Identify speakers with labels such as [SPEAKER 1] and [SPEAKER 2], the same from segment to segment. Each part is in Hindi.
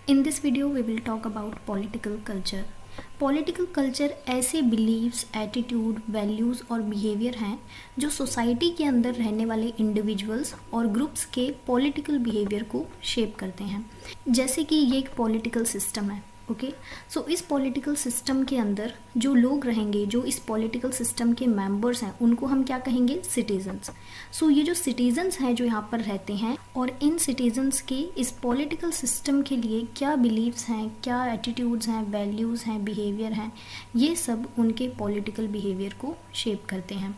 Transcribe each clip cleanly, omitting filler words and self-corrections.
[SPEAKER 1] In this video, we will talk about political culture. Political culture ऐसे बिलीव्स, एटीट्यूड, वैल्यूज़ और बिहेवियर हैं जो सोसाइटी के अंदर रहने वाले इंडिविजुअल्स और ग्रुप्स के पॉलिटिकल बिहेवियर को शेप करते हैं। जैसे कि ये एक पॉलिटिकल सिस्टम है, ओके। सो इस पॉलिटिकल सिस्टम के अंदर जो लोग रहेंगे, जो इस पॉलिटिकल सिस्टम के मेंबर्स हैं, उनको हम क्या कहेंगे? सिटीजन्स। सो ये जो सिटीजन्स हैं जो यहाँ पर रहते हैं, और इन सिटीजन्स के इस पॉलिटिकल सिस्टम के लिए क्या बिलीव्स हैं, क्या एटीट्यूड्स हैं, वैल्यूज़ हैं, बिहेवियर हैं, ये सब उनके पॉलिटिकल बिहेवियर को शेप करते हैं।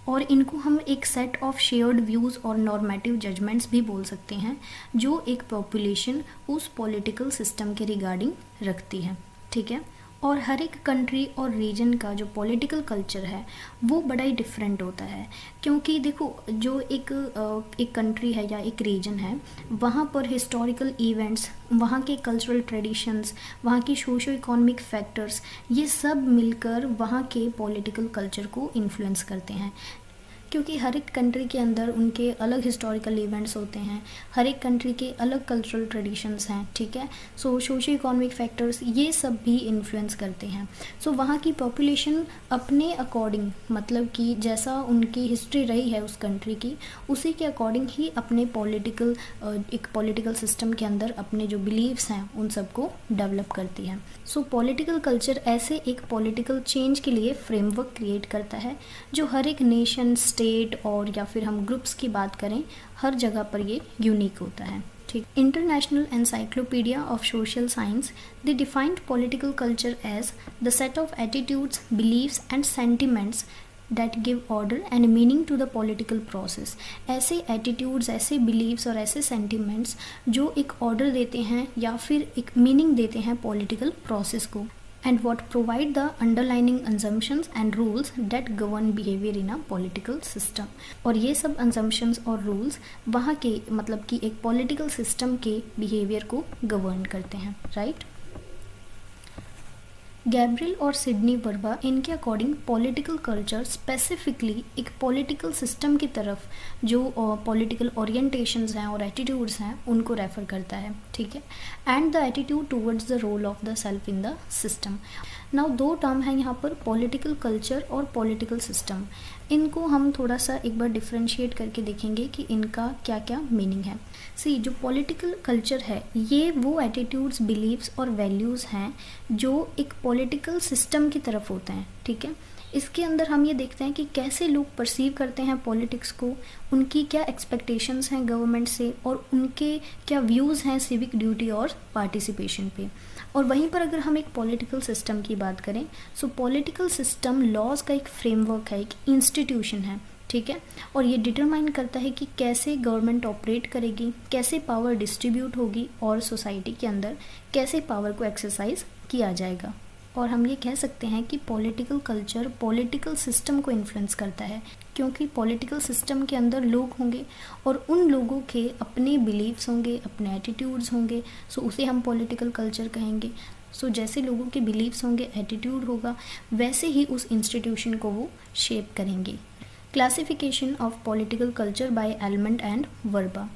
[SPEAKER 1] और इनको हम एक सेट ऑफ शेयर्ड व्यूज़ और नॉर्मेटिव जजमेंट्स भी बोल सकते हैं जो एक पॉपुलेशन उस पॉलिटिकल सिस्टम के रिगार्डिंग रखती है, ठीक है। और हर एक कंट्री और रीजन का जो पॉलिटिकल कल्चर है वो बड़ा ही डिफरेंट होता है, क्योंकि देखो जो एक कंट्री है या एक रीजन है, वहाँ पर हिस्टोरिकल इवेंट्स, वहाँ के कल्चरल ट्रेडिशंस, वहाँ की सोशो इकोनॉमिक फैक्टर्स, ये सब मिलकर वहाँ के पॉलिटिकल कल्चर को इन्फ्लुएंस करते हैं। क्योंकि हर एक कंट्री के अंदर उनके अलग हिस्टोरिकल इवेंट्स होते हैं, हर एक कंट्री के अलग कल्चरल ट्रेडिशंस हैं, ठीक है। सो सोशो इकोनॉमिक फैक्टर्स ये सब भी इन्फ्लुएंस करते हैं। सो वहाँ की पॉपुलेशन अपने अकॉर्डिंग, मतलब कि जैसा उनकी हिस्ट्री रही है उस कंट्री की, उसी के अकॉर्डिंग ही अपने एक पॉलिटिकल सिस्टम के अंदर अपने जो बिलीव्स हैं उन सबको डेवलप करती है। सो पॉलिटिकल कल्चर ऐसे एक पॉलिटिकल चेंज के लिए फ्रेमवर्क क्रिएट करता है जो हर एक नेशन, स्टेट और या फिर हम ग्रुप्स की बात करें, हर जगह पर ये यूनिक होता है, ठीक। International encyclopedia of social science they defined political culture as the set of attitudes, beliefs and sentiments that give order and meaning to the political process। ऐसे एटीट्यूड्स, ऐसे बिलीव्स और ऐसे सेंटिमेंट्स जो एक ऑर्डर देते हैं या फिर एक मीनिंग देते हैं पॉलिटिकल प्रोसेस को, and what provide the underlying assumptions and rules that govern behavior in a political system। और ये सब assumptions और rules वहाँ के मतलब कि एक political system के behavior को govern करते हैं, right। गैब्रियल और सिडनी वर्बा, इनके अकॉर्डिंग पॉलिटिकल कल्चर स्पेसिफिकली एक पॉलिटिकल सिस्टम की तरफ जो पॉलिटिकल ओरिएंटेशंस हैं और एटीट्यूड्स हैं उनको रेफर करता है, ठीक है। And the attitude towards the role of the self in the system. Now दो टर्म हैं यहाँ पर, पॉलिटिकल कल्चर और पॉलिटिकल सिस्टम। इनको हम थोड़ा सा एक बार डिफ्रेंशिएट करके देखेंगे कि इनका क्या क्या मीनिंग है। सी, जो पॉलिटिकल कल्चर है ये वो एटीट्यूड्स, बिलीव्स और वैल्यूज़ हैं जो एक पॉलिटिकल सिस्टम की तरफ होते हैं, ठीक है। इसके अंदर हम ये देखते हैं कि कैसे लोग परसीव करते हैं पॉलिटिक्स को, उनकी क्या एक्सपेक्टेशंस हैं गवर्नमेंट से, और उनके क्या व्यूज़ हैं सिविक ड्यूटी और पार्टिसिपेशन पे। और वहीं पर अगर हम एक पॉलिटिकल सिस्टम की बात करें, सो पॉलिटिकल सिस्टम लॉज का एक फ्रेमवर्क है, एक इंस्टीट्यूशन है, ठीक है। और ये डिटरमाइन करता है कि कैसे गवर्नमेंट ऑपरेट करेगी, कैसे पावर डिस्ट्रीब्यूट होगी और सोसाइटी के अंदर कैसे पावर को एक्सरसाइज किया जाएगा। और हम ये कह सकते हैं कि पॉलिटिकल कल्चर पॉलिटिकल सिस्टम को इन्फ्लुएंस करता है, क्योंकि पॉलिटिकल सिस्टम के अंदर लोग होंगे और उन लोगों के अपने बिलीव्स होंगे, अपने एटीट्यूड्स होंगे, सो उसे हम पॉलिटिकल कल्चर कहेंगे। सो जैसे लोगों के बिलीव्स होंगे, एटीट्यूड होगा, वैसे ही उस इंस्टीट्यूशन को वो शेप करेंगे। Classification of political culture by Almond and Verba.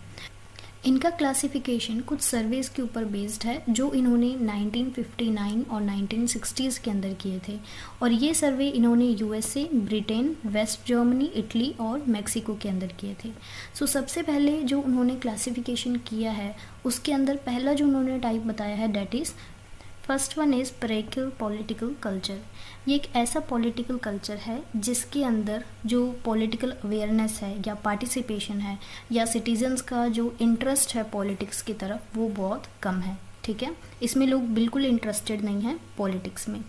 [SPEAKER 1] इनका क्लासिफिकेशन कुछ सर्वेज़ के ऊपर बेस्ड है जो इन्होंने 1959 और 1960s के अंदर किए थे। और ये सर्वे इन्होंने USA, Britain, West Germany, Italy और मैक्सिको के अंदर किए थे। सो सबसे पहले जो उन्होंने क्लासिफिकेशन किया है उसके अंदर पहला जो उन्होंने टाइप बताया है, that is first one is parochial political culture. ये एक ऐसा पॉलिटिकल कल्चर है जिसके अंदर जो पॉलिटिकल अवेयरनेस है या पार्टिसिपेशन है या सिटीजन्स का जो इंटरेस्ट है पॉलिटिक्स की तरफ वो बहुत कम है, ठीक है। इसमें लोग बिल्कुल इंटरेस्टेड नहीं हैं पॉलिटिक्स में।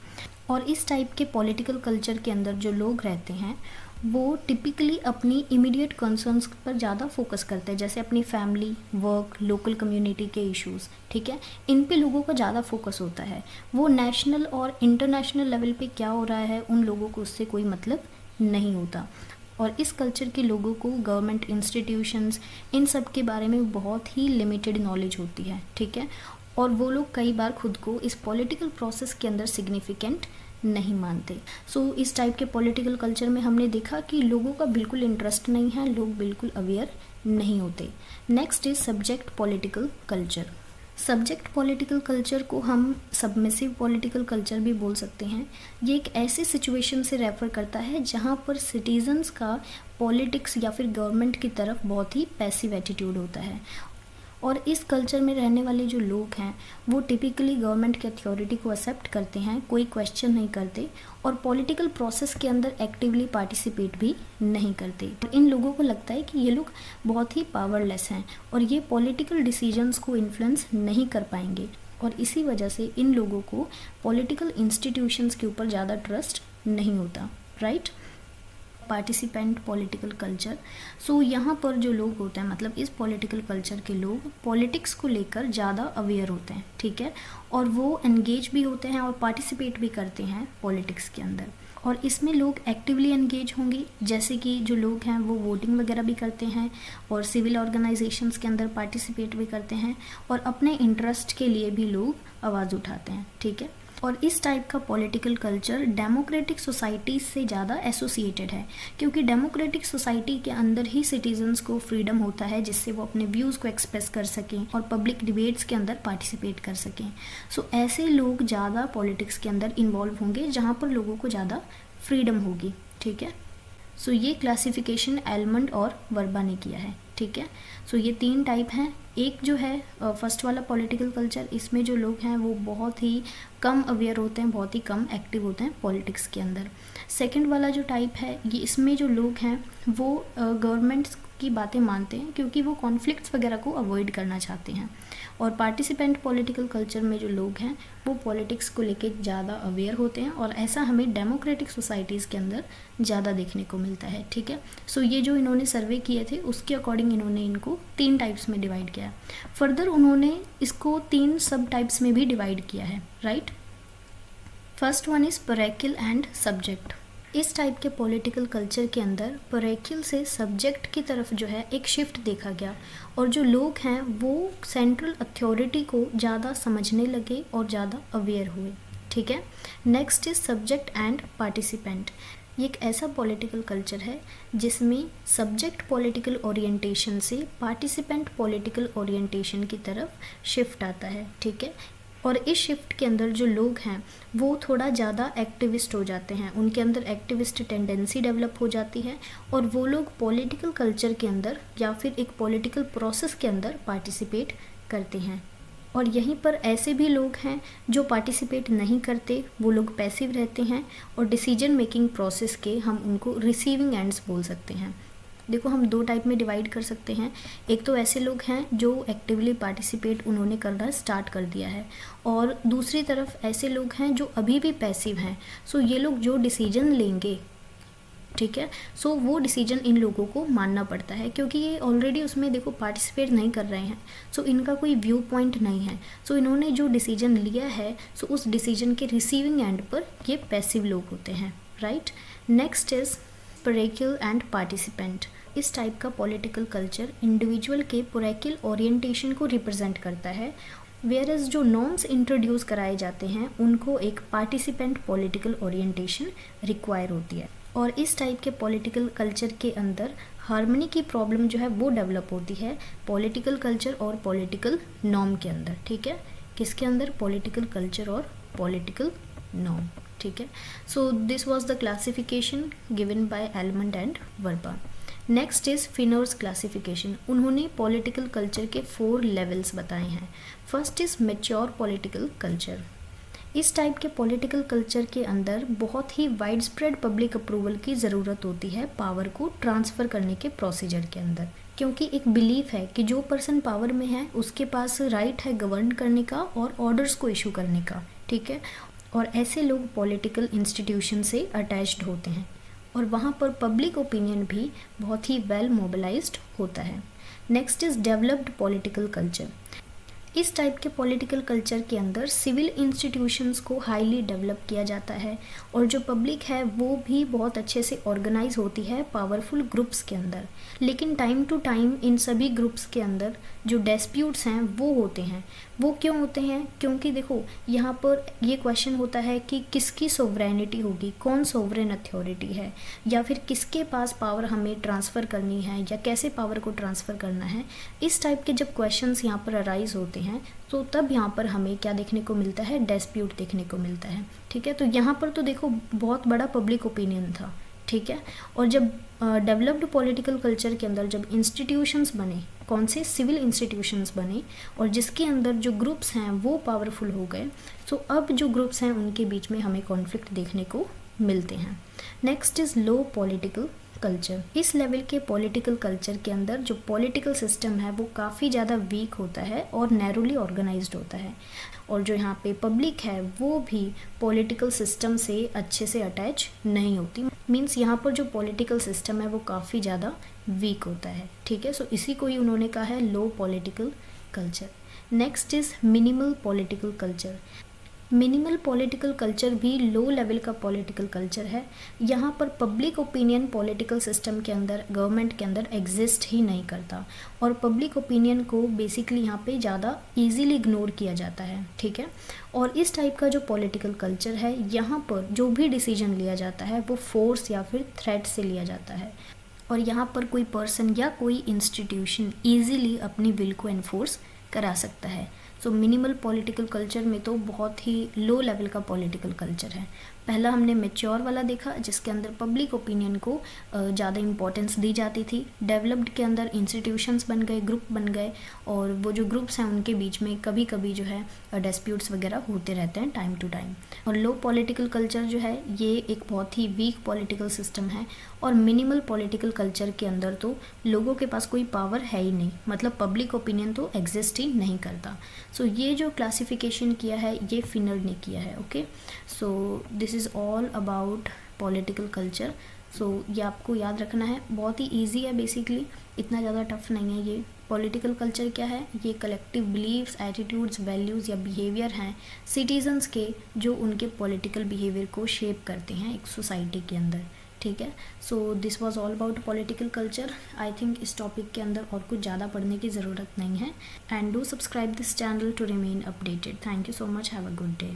[SPEAKER 1] और इस टाइप के पॉलिटिकल कल्चर के अंदर जो लोग रहते हैं वो टिपिकली अपनी इमीडिएट कंसर्न्स पर ज़्यादा फोकस करते हैं, जैसे अपनी फैमिली, वर्क, लोकल कम्युनिटी के इश्यूज़, ठीक है। इन पे लोगों का ज़्यादा फोकस होता है। वो नेशनल और इंटरनेशनल लेवल पे क्या हो रहा है उन लोगों को उससे कोई मतलब नहीं होता। और इस कल्चर के लोगों को गवर्नमेंट इंस्टीट्यूशंस इन सब के बारे में बहुत ही लिमिटेड नॉलेज होती है, ठीक है। और वो लोग कई बार खुद को इस पॉलिटिकल प्रोसेस के अंदर सिग्निफिकेंट नहीं मानते। सो इस टाइप के पॉलिटिकल कल्चर में हमने देखा कि लोगों का बिल्कुल इंटरेस्ट नहीं है, लोग बिल्कुल अवेयर नहीं होते। Next is subject political culture. Subject political culture को हम सबमिसिव पॉलिटिकल कल्चर भी बोल सकते हैं। ये एक ऐसी सिचुएशन से रेफ़र करता है जहाँ पर सिटीजन्स का पॉलिटिक्स या फिर गवर्नमेंट की तरफ बहुत ही पैसिव एटीट्यूड होता है। और इस कल्चर में रहने वाले जो लोग हैं वो टिपिकली गवर्नमेंट की अथॉरिटी को एक्सेप्ट करते हैं, कोई क्वेश्चन नहीं करते और पॉलिटिकल प्रोसेस के अंदर एक्टिवली पार्टिसिपेट भी नहीं करते। इन लोगों को लगता है कि ये लोग बहुत ही पावरलेस हैं और ये पॉलिटिकल डिसीजंस को इन्फ्लुएंस नहीं कर पाएंगे और इसी वजह से इन लोगों को पॉलिटिकल इंस्टीट्यूशंस के ऊपर ज़्यादा ट्रस्ट नहीं होता, राइट। पार्टिसिपेंट पॉलिटिकल कल्चर, सो यहाँ पर जो लोग होते हैं मतलब इस पॉलिटिकल कल्चर के लोग पॉलिटिक्स को लेकर ज़्यादा अवेयर होते हैं, ठीक है, और वो एंगेज भी होते हैं और पार्टिसिपेट भी करते हैं पॉलिटिक्स के अंदर। और इसमें लोग एक्टिवली एंगेज होंगे, जैसे कि जो लोग हैं वो वोटिंग वगैरह भी करते हैं और सिविल ऑर्गेनाइजेशंस के अंदर पार्टिसिपेट भी करते हैं और अपने इंटरेस्ट के लिए भी लोग आवाज़ उठाते हैं, ठीक है। और इस टाइप का पॉलिटिकल कल्चर डेमोक्रेटिक सोसाइटीज़ से ज़्यादा एसोसिएटेड है, क्योंकि डेमोक्रेटिक सोसाइटी के अंदर ही सिटीजन्स को फ्रीडम होता है जिससे वो अपने व्यूज़ को एक्सप्रेस कर सकें और पब्लिक डिबेट्स के अंदर पार्टिसिपेट कर सकें। सो ऐसे लोग ज़्यादा पॉलिटिक्स के अंदर इन्वॉल्व होंगे जहाँ पर लोगों को ज़्यादा फ्रीडम होगी, ठीक है। सो ये क्लासिफिकेशन एलमंड और वर्बा ने किया है, ठीक है। सो ये 3 टाइप हैं। एक जो है फर्स्ट वाला पॉलिटिकल कल्चर, इसमें जो लोग हैं वो बहुत ही कम अवेयर होते हैं, बहुत ही कम एक्टिव होते हैं पॉलिटिक्स के अंदर। सेकंड वाला जो टाइप है ये इसमें जो लोग हैं वो गवर्नमेंट्स की बातें मानते हैं क्योंकि वो कॉन्फ्लिक्ट्स वगैरह को अवॉइड करना चाहते हैं। और पार्टिसिपेंट पॉलिटिकल कल्चर में जो लोग हैं वो पॉलिटिक्स को लेके ज़्यादा अवेयर होते हैं और ऐसा हमें डेमोक्रेटिक सोसाइटीज़ के अंदर ज़्यादा देखने को मिलता है, ठीक है। सो ये जो इन्होंने सर्वे किए थे उसके अकॉर्डिंग इन्होंने इनको 3 टाइप्स में डिवाइड किया। फर्दर उन्होंने इसको 3 सब टाइप्स में भी डिवाइड किया है, right. First one is parochial and subject. इस टाइप के पॉलिटिकल कल्चर के अंदर पैराकिल से सब्जेक्ट की तरफ जो है एक शिफ्ट देखा गया और जो लोग हैं वो सेंट्रल अथॉरिटी को ज़्यादा समझने लगे और ज़्यादा अवेयर हुए, ठीक है। Next is subject and participant. ये एक ऐसा पॉलिटिकल कल्चर है जिसमें सब्जेक्ट पॉलिटिकल ओरिएंटेशन से पार्टिसिपेंट पॉलिटिकल ओरिएंटेशन की तरफ शिफ्ट आता है, ठीक है। और इस शिफ्ट के अंदर जो लोग हैं वो थोड़ा ज़्यादा एक्टिविस्ट हो जाते हैं, उनके अंदर एक्टिविस्ट टेंडेंसी डेवलप हो जाती है और वो लोग पॉलिटिकल कल्चर के अंदर या फिर एक पॉलिटिकल प्रोसेस के अंदर पार्टिसिपेट करते हैं। और यहीं पर ऐसे भी लोग हैं जो पार्टिसिपेट नहीं करते, वो लोग पैसिव रहते हैं और डिसीजन मेकिंग प्रोसेस के हम उनको रिसीविंग एंड्स बोल सकते हैं। देखो हम 2 टाइप में डिवाइड कर सकते हैं। एक तो ऐसे लोग हैं जो एक्टिवली पार्टिसिपेट उन्होंने करना स्टार्ट कर दिया है और दूसरी तरफ ऐसे लोग हैं जो अभी भी पैसिव हैं। सो ये लोग जो डिसीजन लेंगे, ठीक है, सो वो डिसीजन इन लोगों को मानना पड़ता है क्योंकि ये ऑलरेडी उसमें देखो पार्टिसिपेट नहीं कर रहे हैं। सो इनका कोई व्यू पॉइंट नहीं है। सो इन्होंने जो डिसीजन लिया है सो उस डिसीजन के रिसीविंग एंड पर ये पैसिव लोग होते हैं, right. Next is parochial and participant. इस टाइप का पॉलिटिकल कल्चर इंडिविजुअल के पैराकिल ओरिएंटेशन को रिप्रेजेंट करता है, वेयर एज जो नॉर्म्स इंट्रोड्यूस कराए जाते हैं उनको एक पार्टिसिपेंट पॉलिटिकल ओरिएंटेशन रिक्वायर होती है। और इस टाइप के पॉलिटिकल कल्चर के अंदर हार्मनी की प्रॉब्लम जो है वो डेवलप होती है पॉलिटिकल कल्चर और पॉलिटिकल नॉर्म के अंदर, ठीक है। किसके अंदर? पॉलिटिकल कल्चर और पॉलिटिकल नॉर्म, ठीक है। So this was the classification given by Almond and Verba. Next is Finer's classification. उन्होंने पॉलिटिकल कल्चर के 4 लेवल्स बताए हैं। First is mature political culture. इस टाइप के पॉलिटिकल कल्चर के अंदर बहुत ही वाइड स्प्रेड पब्लिक अप्रूवल की ज़रूरत होती है पावर को ट्रांसफ़र करने के प्रोसीजर के अंदर, क्योंकि एक बिलीफ है कि जो पर्सन पावर में है उसके पास राइट है गवर्न करने का और ऑर्डर्स को इशू करने का, ठीक है। और ऐसे लोग पॉलिटिकल इंस्टीट्यूशन से अटैच्ड होते हैं और वहाँ पर पब्लिक ओपिनियन भी बहुत ही वेल मोबिलाइज्ड होता है। Next is developed political culture. इस टाइप के पॉलिटिकल कल्चर के अंदर सिविल इंस्टीट्यूशंस को हाईली डेवलप किया जाता है और जो पब्लिक है वो भी बहुत अच्छे से ऑर्गेनाइज होती है पावरफुल ग्रुप्स के अंदर। लेकिन टाइम टू टाइम इन सभी ग्रुप्स के अंदर जो डिस्प्यूट्स हैं वो होते हैं। वो क्यों होते हैं? क्योंकि देखो यहाँ पर ये क्वेश्चन होता है कि किसकी सोवरेनिटी होगी, कौन सोवरेन अथॉरिटी है, या फिर किसके पास पावर हमें ट्रांसफ़र करनी है, या कैसे पावर को ट्रांसफ़र करना है। इस टाइप के जब क्वेश्चंस यहाँ पर अराइज होते हैं तो तब यहाँ पर हमें क्या देखने को मिलता है? डिस्प्यूट देखने को मिलता है। ठीक है, तो यहाँ पर तो देखो बहुत बड़ा पब्लिक ओपिनियन था। ठीक है, और जब डेवलप्ड पॉलिटिकल कल्चर के अंदर जब इंस्टीट्यूशंस बने, कौन से? सिविल इंस्टीट्यूशंस बने, और जिसके अंदर जो ग्रुप्स हैं वो पावरफुल हो गए, तो अब जो ग्रुप्स हैं उनके बीच में हमें कॉन्फ्लिक्ट देखने को मिलते हैं। Next is low political culture. इस लेवल के पॉलिटिकल कल्चर के अंदर जो पॉलिटिकल सिस्टम है वो काफ़ी ज़्यादा वीक होता है और नैरोली ऑर्गेनाइज्ड होता है, और जो यहाँ पे पब्लिक है वो भी पॉलिटिकल सिस्टम से अच्छे से अटैच नहीं होती। मीन्स यहाँ पर जो पॉलिटिकल सिस्टम है वो काफ़ी ज़्यादा वीक होता है। ठीक है, सो इसी को ही उन्होंने कहा है low political culture. Next is minimal political culture. Minimal political culture भी लो लेवल का पॉलिटिकल कल्चर है। यहाँ पर पब्लिक ओपिनियन पॉलिटिकल सिस्टम के अंदर, गवर्नमेंट के अंदर एग्जिस्ट ही नहीं करता, और पब्लिक ओपिनियन को बेसिकली यहाँ पे ज़्यादा इजीली इग्नोर किया जाता है। ठीक है, और इस टाइप का जो पॉलिटिकल कल्चर है, यहाँ पर जो भी डिसीजन लिया जाता है वो फोर्स या फिर थ्रेट से लिया जाता है, और यहाँ पर कोई पर्सन या कोई इंस्टीट्यूशन ईजीली अपनी विल को एनफोर्स करा सकता है। सो मिनिमल पॉलिटिकल कल्चर में तो बहुत ही लो लेवल का पॉलिटिकल कल्चर है। पहला हमने मैच्योर वाला देखा जिसके अंदर पब्लिक ओपिनियन को ज़्यादा इंपॉर्टेंस दी जाती थी। डेवलप्ड के अंदर इंस्टीट्यूशंस बन गए, ग्रुप बन गए, और वो जो ग्रुप्स हैं उनके बीच में कभी कभी जो है डिस्प्यूट्स वगैरह होते रहते हैं टाइम टू टाइम। और लो पॉलिटिकल कल्चर जो है ये एक बहुत ही वीक पॉलिटिकल सिस्टम है, और मिनिमल पॉलिटिकल कल्चर के अंदर तो लोगों के पास कोई पावर है ही नहीं, मतलब पब्लिक ओपिनियन तो एग्जिस्ट ही नहीं करता। सो ये जो क्लासिफिकेशन किया है ये फिनर ने किया है। Okay, so this is all about political culture. So ये आपको याद रखना है, बहुत ही ईजी है, बेसिकली इतना ज़्यादा टफ नहीं है ये। पॉलिटिकल कल्चर क्या है? ये कलेक्टिव बिलीव्स, एटीट्यूड्स, वैल्यूज़ या बिहेवियर हैं सिटीजन्स के, जो उनके पॉलिटिकल बिहेवियर को शेप करते हैं एक सोसाइटी के अंदर। ठीक है, so this was all about political culture. I think इस टॉपिक के अंदर और कुछ ज़्यादा पढ़ने की ज़रूरत नहीं है। And do subscribe this channel to remain updated. Thank you so much, have a good day.